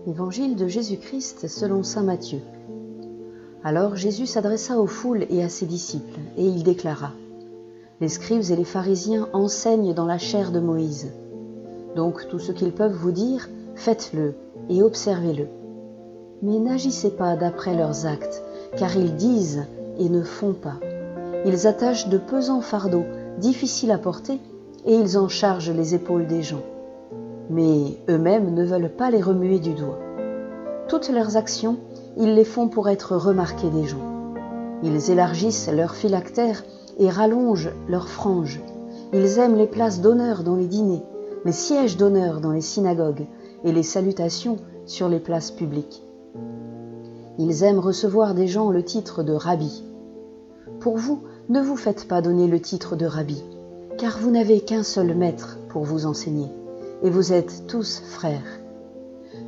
Évangile de Jésus-Christ selon saint Matthieu. Alors Jésus s'adressa aux foules et à ses disciples, et il déclara : Les scribes et les pharisiens enseignent dans la chair de Moïse. Donc tout ce qu'ils peuvent vous dire, faites-le et observez-le. Mais n'agissez pas d'après leurs actes, car ils disent et ne font pas. Ils attachent de pesants fardeaux, difficiles à porter, et ils en chargent les épaules des gens. Mais eux-mêmes ne veulent pas les remuer du doigt. Toutes leurs actions, ils les font pour être remarqués des gens. Ils élargissent leurs phylactères et rallongent leurs franges. Ils aiment les places d'honneur dans les dîners, les sièges d'honneur dans les synagogues et les salutations sur les places publiques. Ils aiment recevoir des gens le titre de rabbi. Pour vous, ne vous faites pas donner le titre de rabbi, car vous n'avez qu'un seul maître pour vous enseigner, et vous êtes tous frères.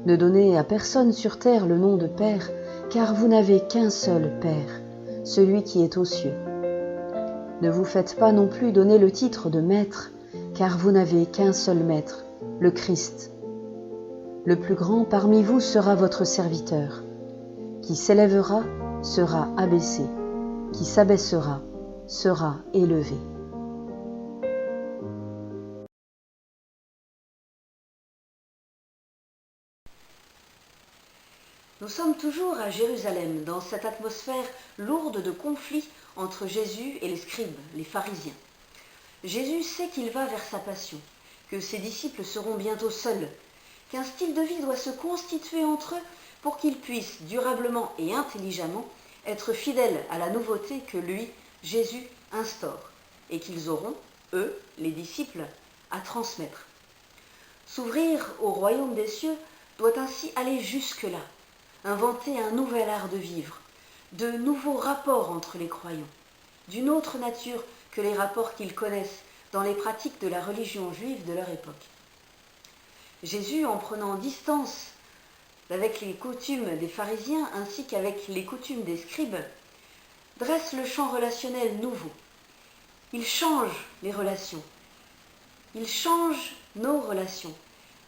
Ne donnez à personne sur terre le nom de Père, car vous n'avez qu'un seul Père, celui qui est aux cieux. Ne vous faites pas non plus donner le titre de Maître, car vous n'avez qu'un seul Maître, le Christ. Le plus grand parmi vous sera votre serviteur. Qui s'élèvera sera abaissé, qui s'abaissera sera élevé. Nous sommes toujours à Jérusalem, dans cette atmosphère lourde de conflits entre Jésus et les scribes, les pharisiens. Jésus sait qu'il va vers sa passion, que ses disciples seront bientôt seuls, qu'un style de vie doit se constituer entre eux pour qu'ils puissent durablement et intelligemment être fidèles à la nouveauté que lui, Jésus, instaure, et qu'ils auront, eux, les disciples, à transmettre. S'ouvrir au royaume des cieux doit ainsi aller jusque-là, inventer un nouvel art de vivre, de nouveaux rapports entre les croyants, d'une autre nature que les rapports qu'ils connaissent dans les pratiques de la religion juive de leur époque. Jésus, en prenant distance avec les coutumes des pharisiens ainsi qu'avec les coutumes des scribes, dresse le champ relationnel nouveau. Il change les relations, il change nos relations,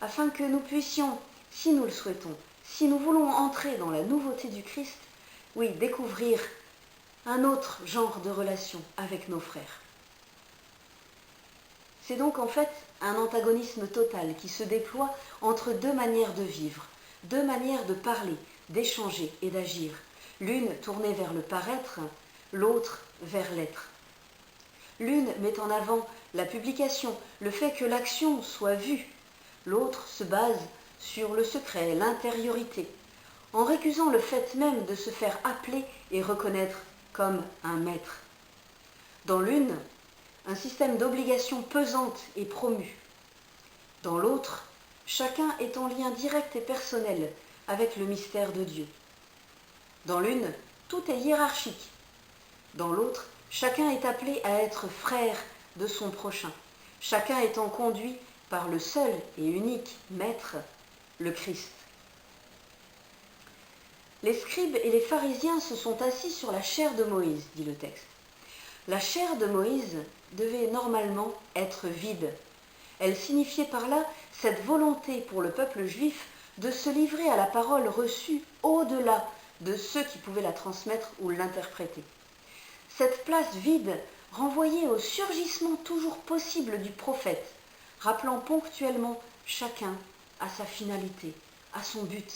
afin que nous puissions, si nous le souhaitons, si nous voulons entrer dans la nouveauté du Christ, oui, découvrir un autre genre de relation avec nos frères. C'est donc en fait un antagonisme total qui se déploie entre deux manières de vivre, deux manières de parler, d'échanger et d'agir, l'une tournée vers le paraître, l'autre vers l'être. L'une met en avant la publication, le fait que l'action soit vue, l'autre se base sur le secret, l'intériorité, en récusant le fait même de se faire appeler et reconnaître comme un maître. Dans l'une, un système d'obligations pesantes est promu. Dans l'autre, chacun est en lien direct et personnel avec le mystère de Dieu. Dans l'une, tout est hiérarchique. Dans l'autre, chacun est appelé à être frère de son prochain, chacun étant conduit par le seul et unique maître, le Christ. Les scribes et les pharisiens se sont assis sur la chair de Moïse, dit le texte. La chair de Moïse devait normalement être vide. Elle signifiait par là cette volonté pour le peuple juif de se livrer à la parole reçue au-delà de ceux qui pouvaient la transmettre ou l'interpréter. Cette place vide renvoyait au surgissement toujours possible du prophète, rappelant ponctuellement chacun à sa finalité, à son but.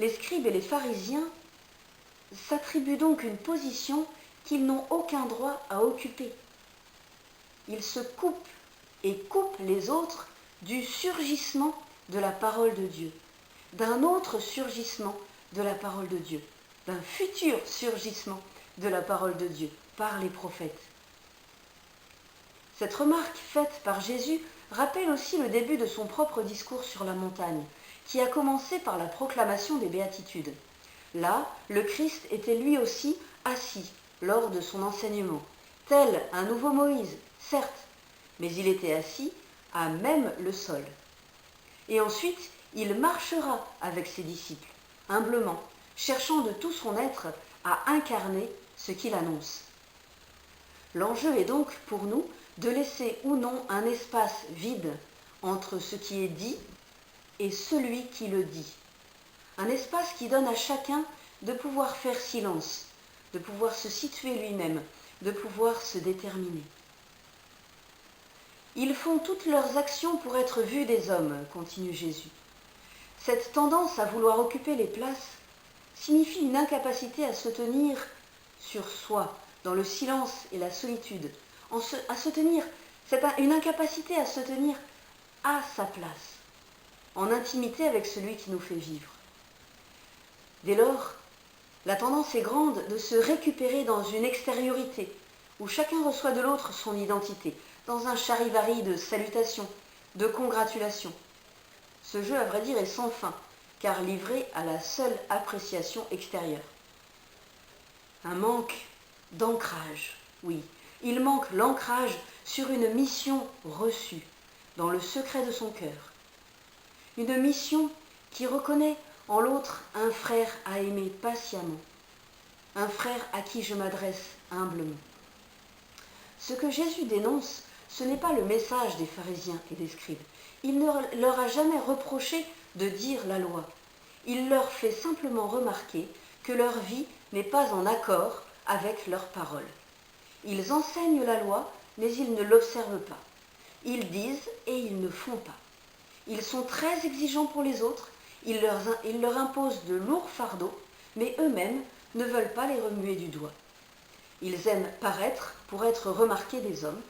Les scribes et les pharisiens s'attribuent donc une position qu'ils n'ont aucun droit à occuper. Ils se coupent et coupent les autres du surgissement de la parole de Dieu, d'un autre surgissement de la parole de Dieu, d'un futur surgissement de la parole de Dieu par les prophètes. Cette remarque faite par Jésus rappelle aussi le début de son propre discours sur la montagne, qui a commencé par la proclamation des béatitudes. Là, le Christ était lui aussi assis lors de son enseignement, tel un nouveau Moïse, certes, mais il était assis à même le sol. Et ensuite, il marchera avec ses disciples, humblement, cherchant de tout son être à incarner ce qu'il annonce. L'enjeu est donc pour nous de laisser ou non un espace vide entre ce qui est dit et celui qui le dit. Un espace qui donne à chacun de pouvoir faire silence, de pouvoir se situer lui-même, de pouvoir se déterminer. Ils font toutes leurs actions pour être vus des hommes, continue Jésus. Cette tendance à vouloir occuper les places signifie une incapacité à se tenir sur soi, dans le silence et la solitude, une incapacité à se tenir à sa place, en intimité avec celui qui nous fait vivre. Dès lors, la tendance est grande de se récupérer dans une extériorité, où chacun reçoit de l'autre son identité, dans un charivari de salutations, de congratulations. Ce jeu, à vrai dire, est sans fin, car livré à la seule appréciation extérieure. Un manque d'ancrage, oui, il manque l'ancrage sur une mission reçue, dans le secret de son cœur. Une mission qui reconnaît en l'autre un frère à aimer patiemment, un frère à qui je m'adresse humblement. Ce que Jésus dénonce, ce n'est pas le message des pharisiens et des scribes. Il ne leur a jamais reproché de dire la loi. Il leur fait simplement remarquer que leur vie n'est pas en accord avec leurs paroles. Ils enseignent la loi, mais ils ne l'observent pas. Ils disent et ils ne font pas. Ils sont très exigeants pour les autres, ils leur imposent de lourds fardeaux, mais eux-mêmes ne veulent pas les remuer du doigt. Ils aiment paraître pour être remarqués des hommes.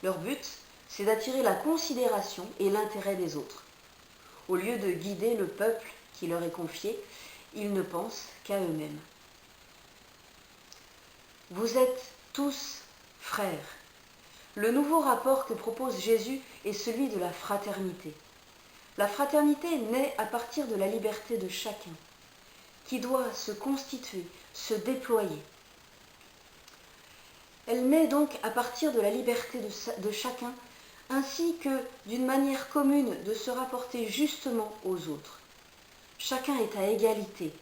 Leur but, c'est d'attirer la considération et l'intérêt des autres. Au lieu de guider le peuple qui leur est confié, ils ne pensent qu'à eux-mêmes. Vous êtes tous frères. Le nouveau rapport que propose Jésus est celui de la fraternité. La fraternité naît à partir de la liberté de chacun, qui doit se constituer, se déployer. Elle naît donc à partir de la liberté de chacun, ainsi que d'une manière commune de se rapporter justement aux autres. Chacun est à égalité,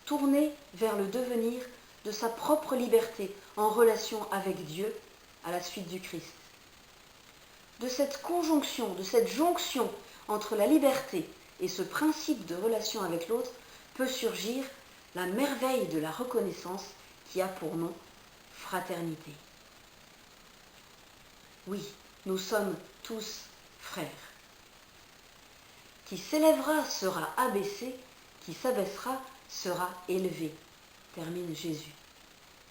tourné vers le devenir de sa propre liberté en relation avec Dieu à la suite du Christ. De cette conjonction, de cette jonction entre la liberté et ce principe de relation avec l'autre peut surgir la merveille de la reconnaissance qui a pour nom fraternité. Oui, nous sommes tous frères. Qui s'élèvera sera abaissé, qui s'abaissera sera élevé, termine Jésus.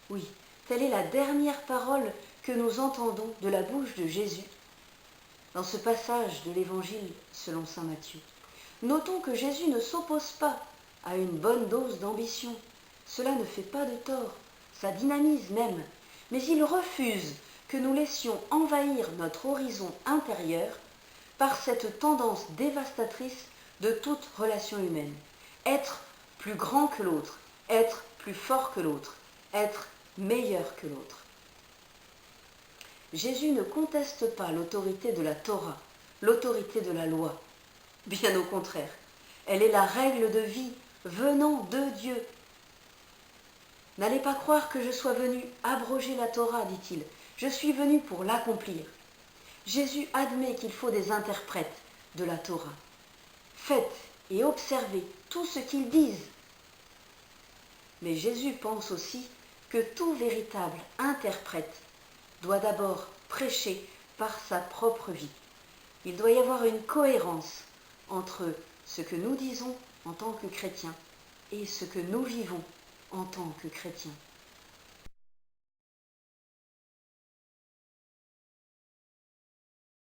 Oui, telle est la dernière parole que nous entendons de la bouche de Jésus dans ce passage de l'Évangile selon saint Matthieu. Notons que Jésus ne s'oppose pas à une bonne dose d'ambition. Cela ne fait pas de tort, ça dynamise même, mais il refuse que nous laissions envahir notre horizon intérieur par cette tendance dévastatrice de toute relation humaine. Être plus grand que l'autre, être plus fort que l'autre, être meilleur que l'autre. Jésus ne conteste pas l'autorité de la Torah, l'autorité de la loi. Bien au contraire, elle est la règle de vie venant de Dieu. N'allez pas croire que je sois venu abroger la Torah, dit-il. Je suis venu pour l'accomplir. Jésus admet qu'il faut des interprètes de la Torah. Faites et observez tout ce qu'ils disent. Mais Jésus pense aussi que tout véritable interprète doit d'abord prêcher par sa propre vie. Il doit y avoir une cohérence entre ce que nous disons en tant que chrétiens et ce que nous vivons en tant que chrétiens.